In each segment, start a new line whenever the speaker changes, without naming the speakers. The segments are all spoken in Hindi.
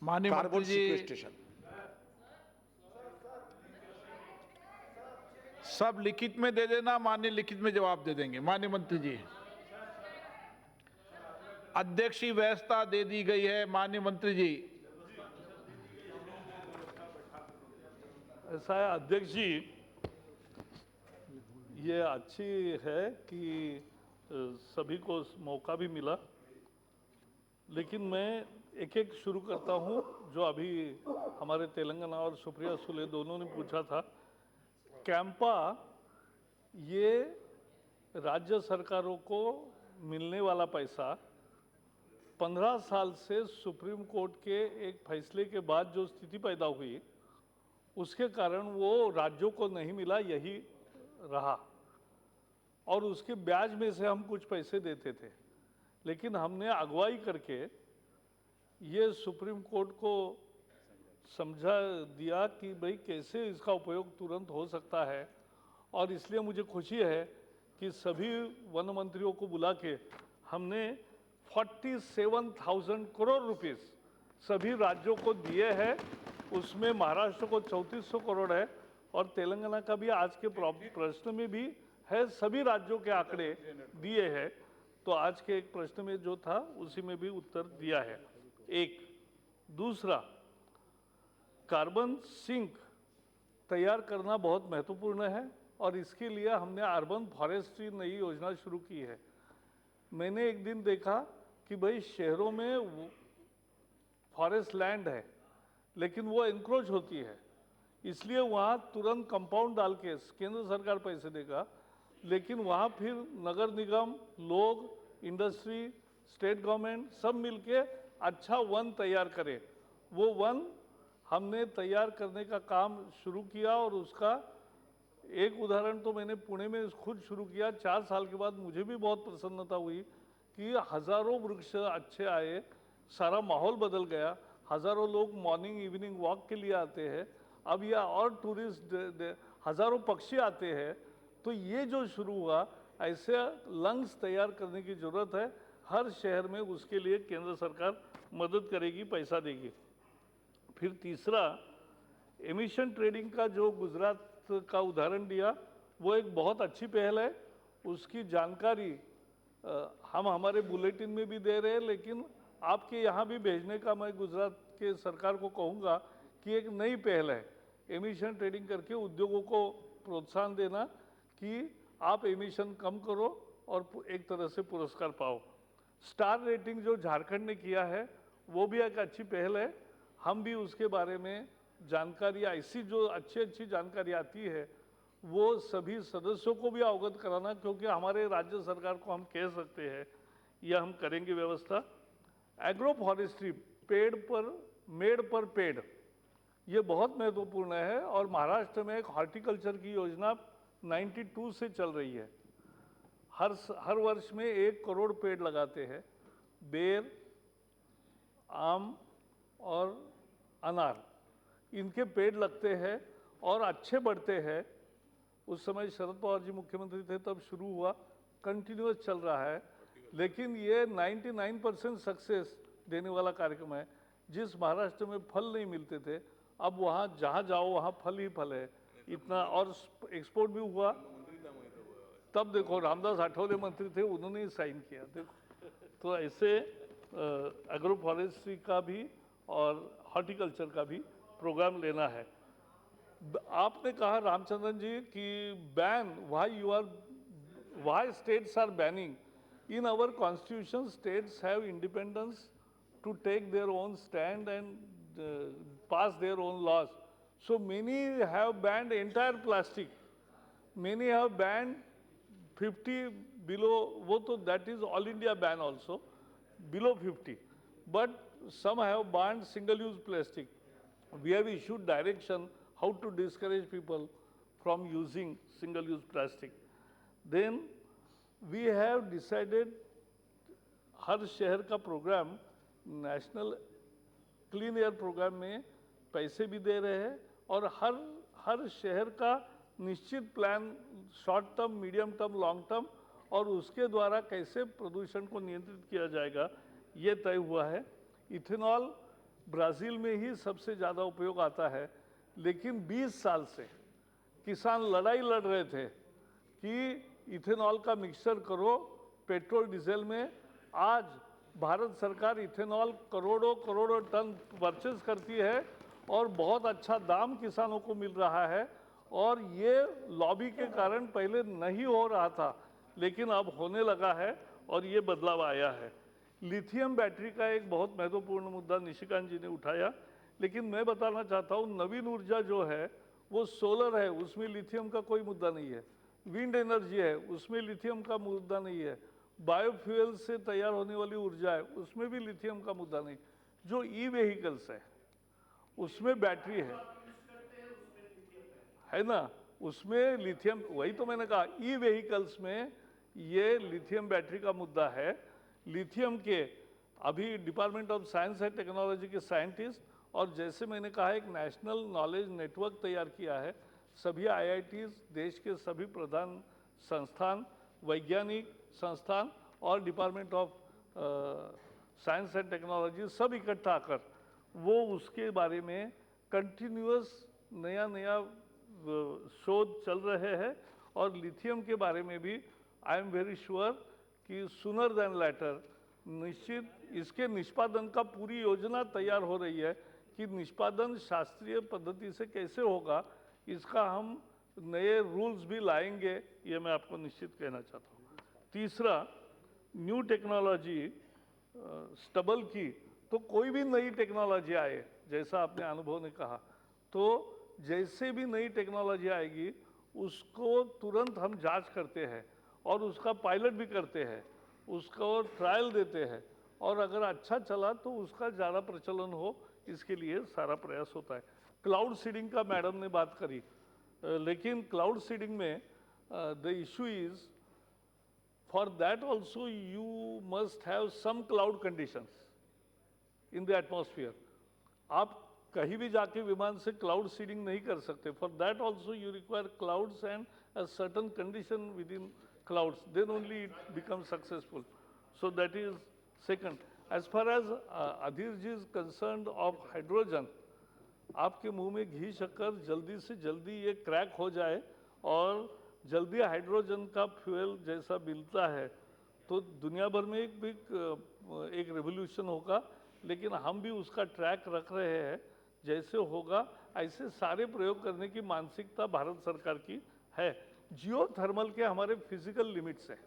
माननीय मंत्री
कार्बन
जी,
सिक्वेस्ट्रेशन।
सब लिखित में दे देना, माननीय लिखित में जवाब दे देंगे। माननीय मंत्री जी, अध्यक्षीय व्यवस्था दे दी गई है। माननीय मंत्री जी,
ऐसा है अध्यक्ष जी, ये अच्छी है कि सभी को मौका भी मिला, लेकिन मैं एक एक शुरू करता हूँ जो अभी हमारे तेलंगाना और सुप्रिया सुले दोनों ने पूछा था। कैंपा ये राज्य सरकारों को मिलने वाला पैसा 15 साल से सुप्रीम कोर्ट के एक फैसले के बाद जो स्थिति पैदा हुई उसके कारण वो राज्यों को नहीं मिला, यही रहा, और उसके ब्याज में से हम कुछ पैसे देते थे। लेकिन हमने अगुवाई करके ये सुप्रीम कोर्ट को समझा दिया कि भाई कैसे इसका उपयोग तुरंत हो सकता है, और इसलिए मुझे खुशी है कि सभी वन मंत्रियों को बुला के हमने 47,000 करोड़ रुपीस सभी राज्यों को दिए हैं। उसमें महाराष्ट्र को 3400 करोड़ है और तेलंगाना का भी आज के प्रश्न में भी है, सभी राज्यों के आंकड़े दिए हैं। तो आज के एक प्रश्न में जो था उसी में भी उत्तर दिया है। एक दूसरा, कार्बन सिंक तैयार करना बहुत महत्वपूर्ण है और इसके लिए हमने अर्बन फॉरेस्ट्री नई योजना शुरू की है। मैंने एक दिन देखा कि भाई शहरों में फॉरेस्ट लैंड है लेकिन वो एनक्रोच होती है, इसलिए वहाँ तुरंत कंपाउंड डाल के केंद्र सरकार पैसे देगा, लेकिन वहाँ फिर नगर निगम, लोग, इंडस्ट्री, स्टेट गवर्नमेंट सब मिलके अच्छा वन तैयार करे। वो वन हमने तैयार करने का काम शुरू किया और उसका एक उदाहरण तो मैंने पुणे में खुद शुरू किया। 4 साल के बाद मुझे भी बहुत प्रसन्नता हुई कि हजारों वृक्ष अच्छे आए, सारा माहौल बदल गया, हजारों लोग मॉर्निंग इवनिंग वॉक के लिए आते हैं, अब यह और टूरिस्ट हजारों पक्षी आते हैं। तो ये जो शुरू हुआ, ऐसे लंग्स तैयार करने की जरूरत है हर शहर में, उसके लिए केंद्र सरकार मदद करेगी, पैसा देगी। फिर तीसरा, एमिशन ट्रेडिंग का जो गुजरात का उदाहरण दिया वो एक बहुत अच्छी पहल है। उसकी जानकारी हम हमारे बुलेटिन में भी दे रहे हैं, लेकिन आपके यहाँ भी भेजने का मैं गुजरात के सरकार को कहूँगा कि एक नई पहल है एमिशन ट्रेडिंग करके उद्योगों को प्रोत्साहन देना कि आप एमिशन कम करो और एक तरह से पुरस्कार पाओ। स्टार रेटिंग जो झारखंड ने किया है वो भी एक अच्छी पहल है। हम भी उसके बारे में जानकारी, ऐसी जो अच्छी जानकारी आती है वो सभी सदस्यों को भी अवगत कराना, क्योंकि हमारे राज्य सरकार को हम कह सकते हैं यह हम करेंगे व्यवस्था। एग्रो फॉरेस्ट्री, पेड़ पर मेड़ पर पेड़, ये बहुत महत्वपूर्ण है और महाराष्ट्र में एक हॉर्टिकल्चर की योजना 92 से चल रही है। हर वर्ष में 1 करोड़ पेड़ लगाते हैं, बेर, आम और अनार, इनके पेड़ लगते हैं और अच्छे बढ़ते हैं। उस समय शरद पवार जी मुख्यमंत्री थे तब शुरू हुआ, कंटिन्यूअस चल रहा है, लेकिन ये 99% सक्सेस देने वाला कार्यक्रम है। जिस महाराष्ट्र में फल नहीं मिलते थे, अब वहाँ जहाँ जाओ वहाँ फल ही फल है इतना, और एक्सपोर्ट भी हुआ। तब देखो रामदास आठवले मंत्री थे, उन्होंने ही साइन किया। देखो, तो ऐसे एग्रो फॉरेस्ट्री का भी और हॉर्टिकल्चर का भी प्रोग्राम लेना है। आपने कहा रामचंद्रन जी कि ban, why states are banning. In our constitution states have independence to take their own stand and pass their own laws. So many have banned entire plastic, many have banned 50 below, वो तो that is all India ban also, below 50, but some have banned single-use plastic. We have issued direction how to discourage people from using single-use plastic. Then we have decided हर शहर का programme, national clean air programme में पैसे भी दे रहे हैं और हर शहर का निश्चित plan, short term, medium term, long term, और उसके द्वारा कैसे प्रदूषण को नियंत्रित किया जाएगा ये तय हुआ है। इथेनॉल ब्राज़ील में ही सबसे ज़्यादा उपयोग आता है, लेकिन 20 साल से किसान लड़ाई लड़ रहे थे कि इथेनॉल का मिक्सचर करो पेट्रोल डीजल में। आज भारत सरकार इथेनॉल करोड़ों करोड़ों टन परचेज करती है और बहुत अच्छा दाम किसानों को मिल रहा है। और ये लॉबी के कारण पहले नहीं हो रहा था, लेकिन अब होने लगा है और ये बदलाव आया है। लिथियम बैटरी का एक बहुत महत्वपूर्ण मुद्दा निशिकांत जी ने उठाया, लेकिन मैं बताना चाहता हूँ नवीन ऊर्जा जो है वो सोलर है, उसमें लिथियम का कोई मुद्दा नहीं है। विंड एनर्जी है, उसमें लिथियम का मुद्दा नहीं है। बायोफ्यूल से तैयार होने वाली ऊर्जा है, उसमें भी लिथियम का मुद्दा नहीं। जो ई व्हीकल्स है उसमें बैटरी है ना, उसमें लिथियम, वही तो मैंने कहा ई व्हीकल्स में ये लिथियम बैटरी का मुद्दा है। लिथियम के अभी department of science and technology के साइंटिस्ट और जैसे मैंने कहा एक नेशनल नॉलेज नेटवर्क तैयार किया है। सभी आईआईटीज, देश के सभी प्रधान संस्थान, वैज्ञानिक संस्थान और department of science and technology सब इकट्ठा कर वो उसके बारे में कंटिन्यूअस नया नया शोध चल रहे हैं। और लिथियम के बारे में भी आई एम वेरी श्योर कि सूनर देन लेटर निश्चित इसके निष्पादन का पूरी योजना तैयार हो रही है कि निष्पादन शास्त्रीय पद्धति से कैसे होगा, इसका हम नए रूल्स भी लाएंगे, ये मैं आपको निश्चित कहना चाहता हूँ। तीसरा, न्यू टेक्नोलॉजी स्टबल की, तो कोई भी नई टेक्नोलॉजी आए, जैसा आपने अनुभव ने कहा, तो जैसे भी नई टेक्नोलॉजी आएगी उसको तुरंत हम जांच करते हैं और उसका पायलट भी करते हैं, उसको ट्रायल देते हैं, और अगर अच्छा चला तो उसका ज़्यादा प्रचलन हो, इसके लिए सारा प्रयास होता है। क्लाउड सीडिंग का मैडम ने बात करी, लेकिन क्लाउड सीडिंग में the issue is for that also you must have some cloud conditions in the atmosphere. आप कहीं भी जाके विमान से क्लाउड सीडिंग नहीं कर सकते। For that also you require clouds and a certain condition with in clouds, then only it becomes successful. So that is second. As far as Adhir ji is concerned of hydrogen, आपके मुंह में घी शक्कर जल्दी से जल्दी ये क्रैक हो जाए और जल्दी हाइड्रोजन का फ्यूल जैसा मिलता है तो दुनिया भर में एक रेवोल्यूशन होगा। लेकिन हम भी उसका ट्रैक रख रहे हैं, जैसे होगा ऐसे सारे प्रयोग करने की मानसिकता भारत सरकार की है। जियो थर्मल के हमारे फिजिकल लिमिट्स हैं।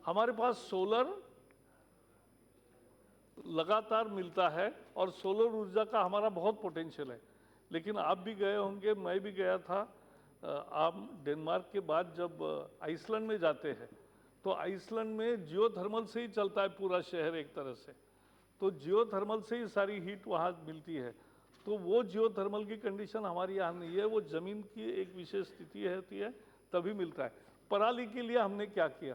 हमारे पास सोलर लगातार मिलता है और सोलर ऊर्जा का हमारा बहुत पोटेंशियल है, लेकिन आप भी गए होंगे, मैं भी गया था। आप डेनमार्क के बाद जब आइसलैंड में जाते हैं तो आइसलैंड में जियो थर्मल से ही चलता है पूरा शहर एक तरह से, तो जियो थर्मल से ही सारी हीट वहाँ मिलती है। तो वो जियो थर्मल की कंडीशन हमारी यहाँ नहीं है, वो ज़मीन की एक विशेष स्थिति होती है तभी मिलता है। पराली के लिए हमने क्या किया,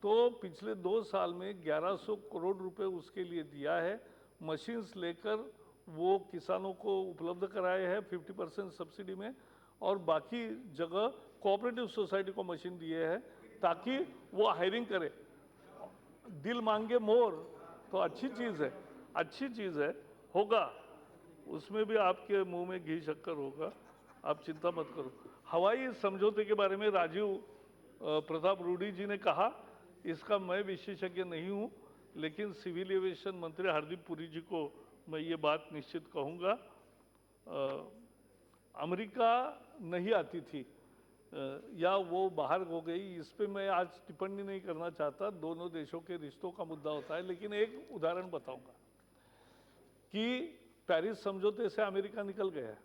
तो पिछले 2 साल में 1100 करोड़ रुपए उसके लिए दिया है। मशीन्स लेकर वो किसानों को उपलब्ध कराए हैं 50% सब्सिडी में, और बाकी जगह कोऑपरेटिव सोसाइटी को मशीन दिए हैं ताकि वो हायरिंग करे। दिल मांगे मोर, तो अच्छी चीज़ है, अच्छी चीज़ है, होगा, उसमें भी आपके मुंह में घी शक्कर होगा, आप चिंता मत करो। हवाई समझौते के बारे में राजीव प्रताप रूडी जी ने कहा, इसका मैं विशेषज्ञ नहीं हूँ, लेकिन सिविल एविएशन मंत्री हरदीप पुरी जी को मैं ये बात निश्चित कहूँगा। अमेरिका नहीं आती थी या वो बाहर हो गई, इस पे मैं आज टिप्पणी नहीं करना चाहता, दोनों देशों के रिश्तों का मुद्दा होता है। लेकिन एक उदाहरण बताऊंगा कि पेरिस समझौते से अमेरिका निकल गया है,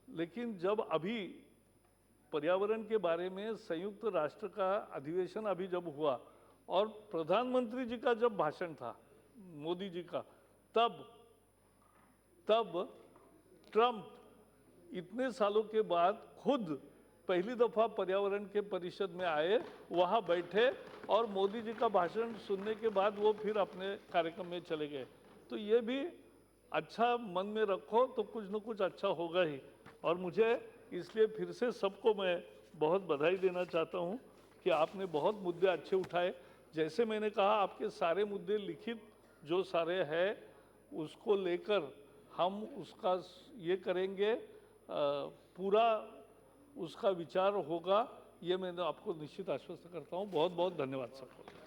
लेकिन जब अभी पर्यावरण के बारे में संयुक्त राष्ट्र का अधिवेशन अभी जब हुआ और प्रधानमंत्री जी का जब भाषण था, मोदी जी का, तब ट्रम्प इतने सालों के बाद खुद पहली दफा पर्यावरण के परिषद में आए, वहां बैठे और मोदी जी का भाषण सुनने के बाद वो फिर अपने कार्यक्रम में चले गए। तो ये भी अच्छा मन में रखो तो कुछ न कुछ अच्छा होगा ही। और मुझे इसलिए फिर से सबको मैं बहुत बधाई देना चाहता हूँ कि आपने बहुत मुद्दे अच्छे उठाए। जैसे मैंने कहा, आपके सारे मुद्दे लिखित जो सारे हैं उसको लेकर हम उसका ये करेंगे, पूरा उसका विचार होगा, ये मैं आपको निश्चित आश्वस्त करता हूँ। बहुत बहुत धन्यवाद सबको।